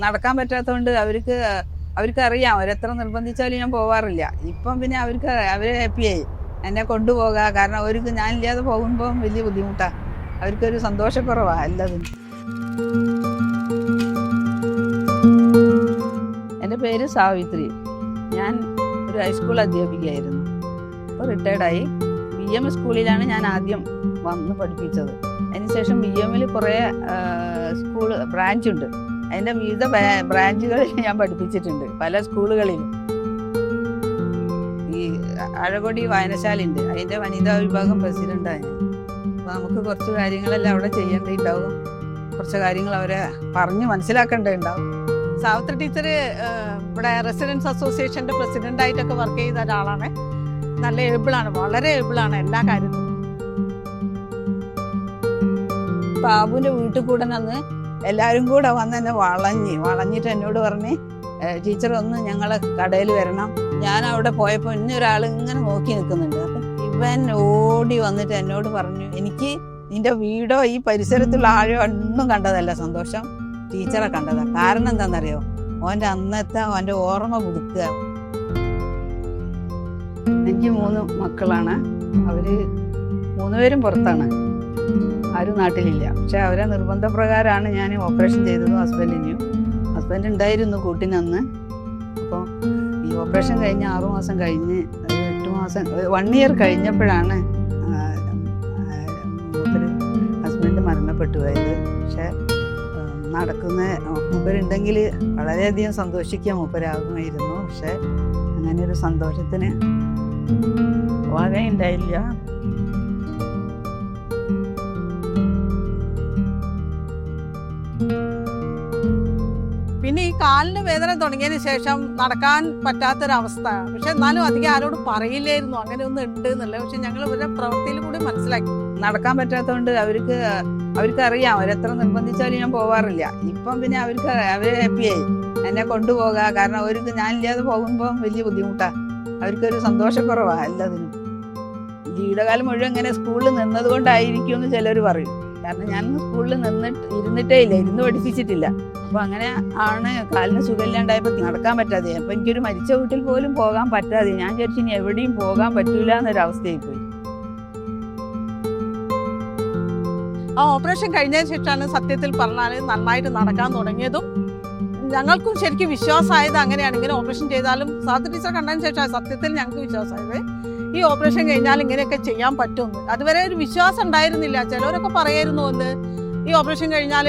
നടക്കാൻ പറ്റാത്തതുകൊണ്ട് അവർക്ക് അറിയാം, അവരെത്ര നിർബന്ധിച്ചാലും ഞാൻ പോവാറില്ല. ഇപ്പം പിന്നെ അവർ ഹാപ്പിയായി എന്നെ കൊണ്ടുപോകുക. കാരണം അവർക്ക് ഞാനില്ലാതെ പോകുമ്പോൾ വലിയ ബുദ്ധിമുട്ടാണ്, അവർക്കൊരു സന്തോഷക്കുറവാണ് എല്ലാതും. എൻ്റെ പേര് സാവിത്രി. ഞാൻ ഒരു ഹൈസ്കൂൾ അധ്യാപികയായിരുന്നു. ഇപ്പോൾ റിട്ടയർഡായി. BM സ്കൂളിലാണ് ഞാൻ ആദ്യം വന്ന് പഠിപ്പിച്ചത്. അതിനുശേഷം BMൽ കുറേ സ്കൂൾ ബ്രാഞ്ചുണ്ട്. അതിൻ്റെ വിവിധ ബ്രാഞ്ചുകളിൽ ഞാൻ പഠിപ്പിച്ചിട്ടുണ്ട്, പല സ്കൂളുകളിലും. ഈ അഴകൊടി വായനശാലയുണ്ട്, അതിൻ്റെ വനിതാ വിഭാഗം പ്രസിഡൻ്റാണ് ഞാൻ. അപ്പോൾ നമുക്ക് കുറച്ച് കാര്യങ്ങളെല്ലാം അവിടെ ചെയ്യേണ്ടതുണ്ടാവും, കുറച്ച് കാര്യങ്ങൾ അവരെ പറഞ്ഞ് മനസ്സിലാക്കേണ്ടതുണ്ടാവും. സാവിത്രി ടീച്ചർ ഇവിടെ റെസിഡൻസ് അസോസിയേഷൻ്റെ പ്രസിഡൻ്റായിട്ടൊക്കെ വർക്ക് ചെയ്ത ഒരാളാണ്. നല്ല ഏബിളാണ്, വളരെ ഏബിളാണ് എല്ലാ കാര്യത്തിലും. ബാബുവിൻ്റെ വീട്ടിൽ കൂടെ നിന്ന് എല്ലാവരും കൂടെ വന്ന് എന്നെ വളഞ്ഞിട്ട് എന്നോട് പറഞ്ഞ്, ടീച്ചർ ഒന്ന് ഞങ്ങളെ കടയിൽ വരണം. ഞാൻ അവിടെ പോയപ്പോൾ ഇന്നൊരാൾ ഇങ്ങനെ നോക്കി നിൽക്കുന്നുണ്ട്. അപ്പം ഇവൻ ഓടി വന്നിട്ട് എന്നോട് പറഞ്ഞു, എനിക്ക് നിന്റെ വീടോ ഈ പരിസരത്തുള്ള ആഴോ ഒന്നും കണ്ടതല്ല, സന്തോഷം ടീച്ചറെ കണ്ടതാണ്. കാരണം എന്താണെന്നറിയോ, അവൻ്റെ ഓർമ്മ പുതുക്കുക. എനിക്ക് 3 മക്കളാണ്. അവർ 3 പേരും പുറത്താണ്, ആരും നാട്ടിലില്ല. പക്ഷെ അവരെ നിർബന്ധപ്രകാരമാണ് ഞാൻ ഓപ്പറേഷൻ ചെയ്തതും ഹസ്ബൻഡിനെയും. ഹസ്ബൻഡ് ഉണ്ടായിരുന്നു കൂട്ടിനന്ന്. അപ്പോൾ ഈ ഓപ്പറേഷൻ കഴിഞ്ഞ് 6 മാസം കഴിഞ്ഞ് 8 മാസം 1 ഇയർ കഴിഞ്ഞപ്പോഴാണ് ഹസ്ബൻഡ് മരണപ്പെട്ടു പോയത്. പക്ഷെ മൂപ്പരുണ്ടെങ്കിൽ വളരെയധികം സന്തോഷിക്കാൻ മൂപ്പരാകുമായിരുന്നു. പക്ഷെ അങ്ങനെ ഒരു സന്തോഷത്തിന് വളരെ ഉണ്ടായില്ല. പിന്നെ ഈ കാലിന് വേദന തുടങ്ങിയതിന് ശേഷം നടക്കാൻ പറ്റാത്തൊരവസ്ഥ. പക്ഷെ എന്നാലും അധികം ആരോട് പറയില്ലായിരുന്നു അങ്ങനെ ഒന്നും ഉണ്ട് എന്നുള്ളത്. പക്ഷെ ഞങ്ങൾ ഇവരുടെ പ്രവൃത്തിയിൽ കൂടി മനസ്സിലാക്കി. നടക്കാൻ പറ്റാത്തതുകൊണ്ട് അവർക്ക് അറിയാം, അവരെത്ര നിർബന്ധിച്ചാലും ഞാൻ പോവാറില്ല. ഇപ്പം പിന്നെ അവർ ഹാപ്പിയായി എന്നെ കൊണ്ടുപോകുക. കാരണം അവർക്ക് ഞാനില്ലാതെ പോകുമ്പോൾ വലിയ ബുദ്ധിമുട്ടാണ്, അവർക്കൊരു സന്തോഷക്കുറവാണ് എല്ലാത്തിനും. ജീവിതകാലം മുഴുവൻ ഇങ്ങനെ സ്കൂളിൽ നിന്നത് കൊണ്ടായിരിക്കും എന്ന് ചിലർ പറയും. കാരണം ഞാൻ സ്കൂളിൽ ഇരുന്നിട്ടേ ഇല്ല, ഇരുന്ന് പഠിപ്പിച്ചിട്ടില്ല. അപ്പോൾ അങ്ങനെ ആണ് കാലിന് സുഖമില്ലാണ്ടായപ്പോൾ നടക്കാൻ പറ്റാതെ. അപ്പോൾ എനിക്കൊരു മരിച്ച വീട്ടിൽ പോലും പോകാൻ പറ്റാതെ ഞാൻ വിചാരിച്ചു ഇനി എവിടെയും പോകാൻ പറ്റൂല എന്നൊരവസ്ഥയായി പോയി. ആ ഓപ്പറേഷൻ കഴിഞ്ഞതിന് ശേഷമാണ് സത്യത്തിൽ പറഞ്ഞാൽ നന്നായിട്ട് നടക്കാൻ തുടങ്ങിയതും ഞങ്ങൾക്കും ശരിക്കും വിശ്വാസമായത്. അങ്ങനെയാണ്, ഇങ്ങനെ ഓപ്പറേഷൻ ചെയ്താലും സാവിത്രി ടീച്ചർ കണ്ടതിന് ശേഷമാണ് സത്യത്തിൽ ഞങ്ങൾക്ക് വിശ്വാസമായത് ഈ ഓപ്പറേഷൻ കഴിഞ്ഞാൽ ഇങ്ങനെയൊക്കെ ചെയ്യാൻ പറ്റുമെന്ന്. അതുവരെ ഒരു വിശ്വാസം ഉണ്ടായിരുന്നില്ല. ചിലവരൊക്കെ പറയായിരുന്നു എന്ന് ഈ ഓപ്പറേഷൻ കഴിഞ്ഞാൽ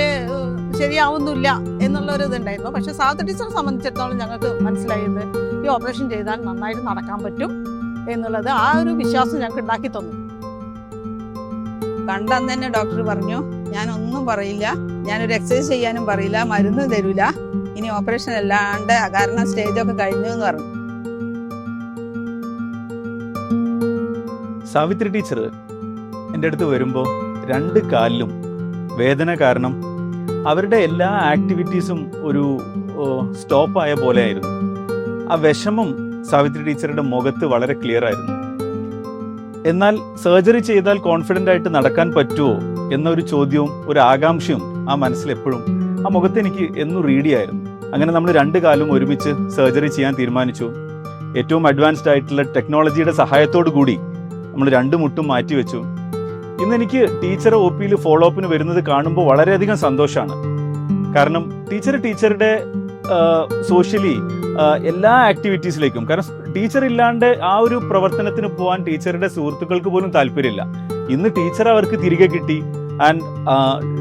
ശരിയാവുന്നില്ല എന്നുള്ളൊരു ഇതുണ്ടായിരുന്നു. പക്ഷെ സാവിത്രി ടീച്ചറെ സംബന്ധിച്ചിടത്തോളം ഞങ്ങൾക്ക് മനസ്സിലായത് ഈ ഓപ്പറേഷൻ ചെയ്താൽ നന്നായിട്ട് നടക്കാൻ പറ്റും എന്നുള്ളത്. ആ ഒരു വിശ്വാസം ഞങ്ങൾക്ക് ഉണ്ടാക്കി തന്നു. കണ്ടെന്ന് തന്നെ ഡോക്ടർ പറഞ്ഞു, ഞാനൊന്നും പറയില്ല, ഞാനൊരു എക്സസൈസ് ചെയ്യാനും പറയില്ല, മരുന്ന് തരൂല, ഇനി ഓപ്പറേഷൻ അല്ലാണ്ട് കാരണം സ്റ്റേജൊക്കെ കഴിഞ്ഞു എന്ന് പറഞ്ഞു. സാവിത്രി ടീച്ചർ എൻ്റെ അടുത്ത് വരുമ്പോൾ 2 കാലിലും വേദന കാരണം അവരുടെ എല്ലാ ആക്ടിവിറ്റീസും ഒരു സ്റ്റോപ്പായ പോലെ ആയിരുന്നു. ആ വിഷമം സാവിത്രി ടീച്ചറുടെ മുഖത്ത് വളരെ ക്ലിയർ ആയിരുന്നു. എന്നാൽ സർജറി ചെയ്താൽ കോൺഫിഡൻ്റ് ആയിട്ട് നടക്കാൻ പറ്റുമോ എന്നൊരു ചോദ്യവും ഒരു ആകാംക്ഷയും ആ മനസ്സിലെപ്പോഴും ആ മുഖത്ത് എനിക്ക് എന്നും റീഡ് ചെയ്യായിരുന്നു. അങ്ങനെ നമ്മൾ 2 കാലും ഒരുമിച്ച് സർജറി ചെയ്യാൻ തീരുമാനിച്ചു. ഏറ്റവും അഡ്വാൻസ്ഡ് ആയിട്ടുള്ള ടെക്നോളജിയുടെ സഹായത്തോടു കൂടി നമ്മൾ 2 മുട്ടും മാറ്റിവെച്ചു. ഇന്ന് എനിക്ക് ടീച്ചറെ OPയിൽ ഫോളോ അപ്പിന് വരുന്നത് കാണുമ്പോൾ വളരെയധികം സന്തോഷമാണ്. കാരണം ടീച്ചറുടെ സോഷ്യലി എല്ലാ ആക്ടിവിറ്റീസിലേക്കും, കാരണം ടീച്ചർ ഇല്ലാണ്ട് ആ ഒരു പ്രവർത്തനത്തിന് പോകാൻ ടീച്ചറുടെ സുഹൃത്തുക്കൾക്ക് പോലും താല്പര്യമില്ല. ഇന്ന് ടീച്ചർ അവർക്ക് തിരികെ കിട്ടി. ആൻഡ്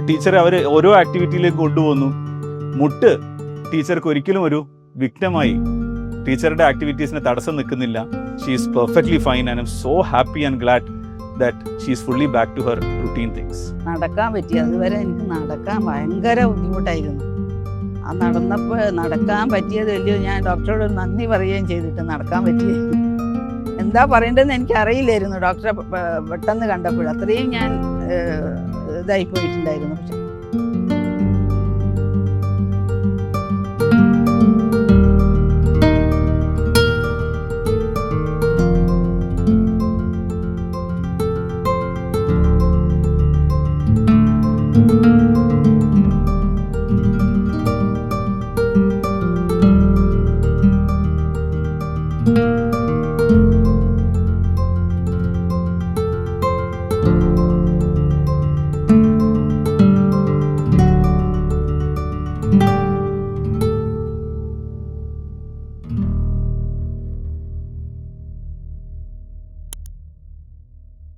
ടീച്ചർ അവർ ഓരോ ആക്ടിവിറ്റിയിലേക്ക് കൊണ്ടുപോകുന്നു. മുട്ട് ടീച്ചർക്ക് ഒരിക്കലും ഒരു വിഘ്നമായി ടീച്ചറുടെ ആക്ടിവിറ്റീസിന് തടസ്സം നിൽക്കുന്നില്ല. She is perfectly fine and I M so happy and GLAAD that she is fully back to her routine things. നടക്കാൻ പറ്റി. അതുവരെ എനിക്ക് നടക്കാൻ ഭയങ്കര ബുദ്ധിമുട്ടായിരുന്നു. ആ നടക്കാൻ പറ്റിയത് വലിയ ഞാൻ ഡോക്ടറോട് നന്ദി പറയുകയും ചെയ്തിട്ട് നടക്കാൻ പറ്റി. എന്താ പറയേണ്ടതെന്ന് എനിക്ക് അറിയില്ലായിരുന്നു. ഡോക്ടറെ പെട്ടെന്ന് കണ്ടപ്പോൾ അത്രയും ഞാൻ ഇതായി പോയിട്ടുണ്ടായിരുന്നു. പക്ഷെ നന്ദി.